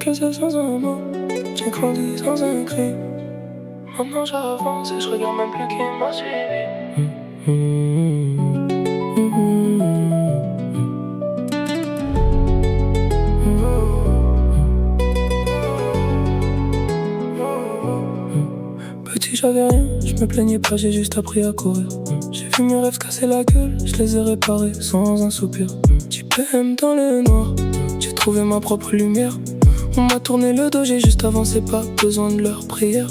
je sais sans un mot. J'ai grandi sans un cri. Maintenant j'avance et je regarde même plus qui m'a suivi. Petit j'avais rien, je me plaignais pas, j'ai juste appris à courir. J'ai vu mes rêves casser la gueule, je les ai réparés sans un soupir. Petit PM dans le noir, j'ai trouvé ma propre lumière. On m'a tourné le dos, j'ai juste avancé, pas besoin de leur prière.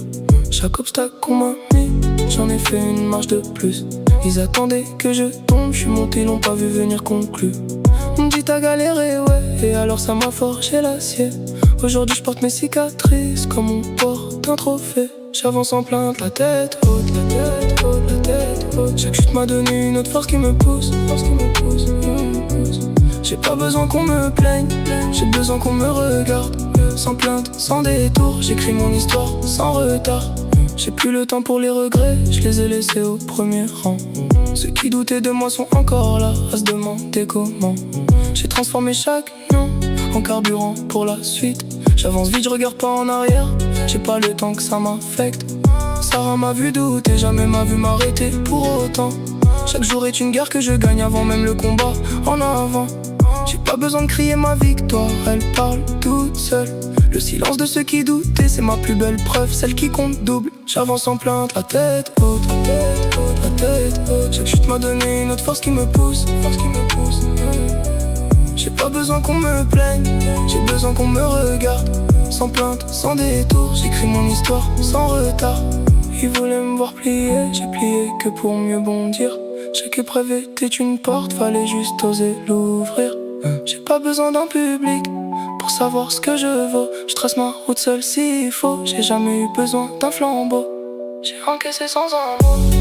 Chaque obstacle qu'on m'a mis, j'en ai fait une marche de plus. Ils attendaient que je tombe, je suis monté, ils l'ont pas vu venir conclure. On me dit t'as galéré, ouais, et alors ça m'a forgé l'acier. Aujourd'hui je porte mes cicatrices comme on porte un trophée. J'avance en plainte, la tête haute, la tête haute, la tête haute. Chaque chute m'a donné une autre force qui me pousse, force qui me pousse, qui me pousse. J'ai pas besoin qu'on me plaigne, j'ai besoin qu'on me regarde. Sans plainte, sans détour, j'écris mon histoire sans retard. J'ai plus le temps pour les regrets, je les ai laissés au premier rang. Ceux qui doutaient de moi sont encore là, à se demander comment. J'ai transformé chaque nom en carburant pour la suite. J'avance vite, je regarde pas en arrière, j'ai pas le temps que ça m'affecte. Sarah m'a vu douter, jamais m'a vu m'arrêter pour autant. Chaque jour est une guerre que je gagne avant même le combat. En avant, j'ai pas besoin de crier ma victoire, elle parle toute seule. Le silence de ceux qui doutaient, c'est ma plus belle preuve, celle qui compte double. J'avance en plainte, la tête haute, la tête haute, la tête haute. Chaque chute m'a donné une autre force qui me pousse, force qui me pousse. J'ai pas besoin qu'on me plaigne, j'ai besoin qu'on me regarde. Sans plainte, sans détour, j'écris mon histoire sans retard. Ils voulaient me voir plier, j'ai plié que pour mieux bondir. Chaque épreuve était une porte, fallait juste oser l'ouvrir. J'ai pas besoin d'un public pour savoir ce que je vaux. Je trace ma route seul s'il faut, j'ai jamais eu besoin d'un flambeau. J'ai encaissé sans un mot.